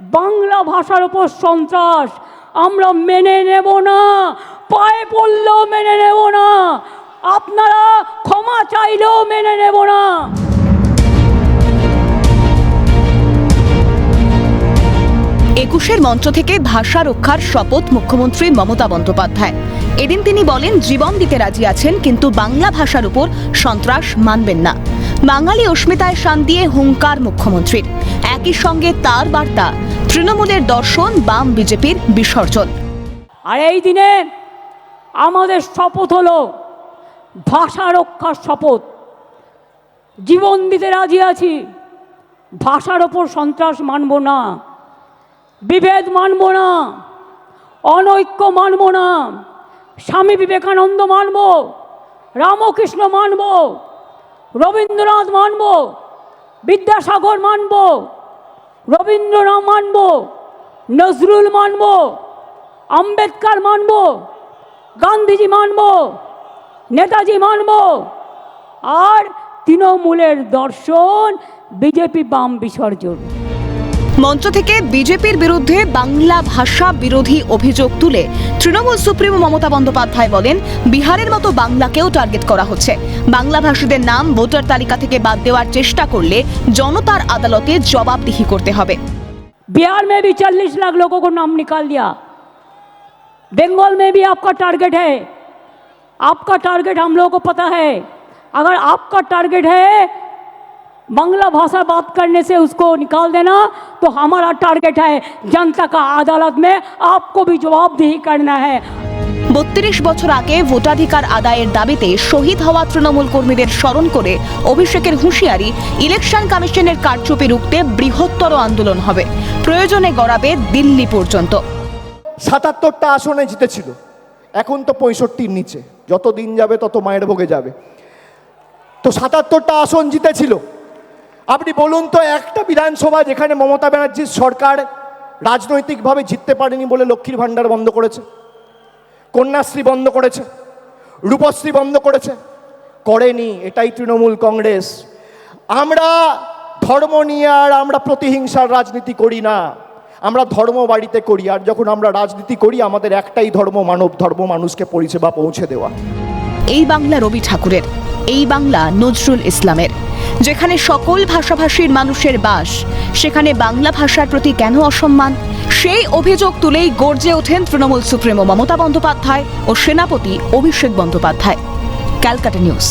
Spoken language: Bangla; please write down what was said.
বাংলা ভাষার উপর সন্ত্রাস আমরা মেনে নেব না, পায়ে পড়লেও মেনে নেব না, আপনারা ক্ষমা চাইলেও মেনে নেব না। একুশের মঞ্চ থেকে ভাষা রক্ষার শপথ মুখ্যমন্ত্রী মমতা বন্দ্যোপাধ্যায়। এদিন তিনি বলেন, জীবন দিতে রাজি আছেন কিন্তু বাংলা ভাষার উপর সন্ত্রাস মানবেন না। বাঙালি অস্মিতায় শান দিয়ে হুঙ্কার মুখ্যমন্ত্রীর। একই সঙ্গে তার বার্তা, তৃণমূলের দর্শন, বাম বিজেপির বিসর্জন। আর এই দিনে আমাদের শপথ হলো ভাষা রক্ষার শপথ। জীবন দিতে রাজি আছি, ভাষার ওপর সন্ত্রাস মানব না, বিভেদ মানব না, অনৈক্য মানব না। স্বামী বিবেকানন্দ মানব, রামকৃষ্ণ মানব, রবীন্দ্রনাথ মানব, বিদ্যাসাগর মানব, রবীন্দ্রনাথ মানব, নজরুল মানব, আম্বেদকর মানব, গান্ধীজি মানব, নেতাজি মানব, আর তৃণমূলের দর্শন, বিজেপি বাম বিসর্জন। মঞ্চ থেকে বিজেপির বিরুদ্ধে বাংলা ভাষা বিরোধী অভিযোগ তুলে তৃণমূল সুপ্রিমো মমতা বন্দ্যোপাধ্যায় বলেন, বিহারের মতো বাংলাকেও টার্গেট করা হচ্ছে। বাংলা ভাষীদের নাম ভোটার তালিকা থেকে বাদ দেওয়ার চেষ্টা করলে জনতার আদালতে জবাবদিহি করতে হবে। बिहार में भी 40 लाख लोगों को नाम निकाल दिया, बंगाल में भी आपका टारगेट है। आपका टारगेट हम लोगों को पता है। अगर आपका टारगेट है बांग्ला भाषा बात करने से उसको निकाल देना, तो हमारा टारगेट है जनता का अदालत में आपको भी जवाबदेही करना है। 32 বছর আগে ভোটাধিকার আদায়ের দাবিতে শহীদ হওয়া তৃণমূল কর্মীদের স্মরণ করে অভিষেকের হুঁশিয়ারি, ইলেকশন কমিশনের কারচুপি রুখতে বৃহত্তর আন্দোলন হবে, প্রয়োজনে গড়াবে দিল্লি পর্যন্ত। 77টা আসনে জিতেছিল, এখন তো 65-র নিচে। যত দিন যাবে তত মায়ের ভোগে যাবে। তো 77টা আসন জিতেছিল। আপনি বলুন তো, একটা বিধানসভা যেখানে মমতা ব্যানার্জির সরকার রাজনৈতিকভাবে জিততে পারেনি বলে লক্ষ্মীর ভাণ্ডার বন্ধ করেছে, কন্যাশ্রী বন্ধ করেছে, রূপশ্রী বন্ধ করেছে? করেনি। এটাই তৃণমূল কংগ্রেস। আমরা ধর্ম নিয়ে আর আমরা প্রতিহিংসার রাজনীতি করি না, আমরা ধর্ম বাড়িতে করি। আর যখন আমরা রাজনীতি করি, আমাদের একটাই ধর্ম, মানব ধর্ম, মানুষকে পরিষেবা পৌঁছে দেওয়া। এই বাংলা রবি ঠাকুরের, এই বাংলা নজরুল ইসলামের। যেখানে সকল ভাষাভাষীর মানুষের বাস, সেখানে বাংলা ভাষার প্রতি কেন অসম্মান? সেই অভিযোগ তুলেই গর্জে ওঠেন তৃণমূল সুপ্রিমো মমতা বন্দ্যোপাধ্যায় ও সেনাপতি অভিষেক বন্দ্যোপাধ্যায়। ক্যালকাটা নিউজ।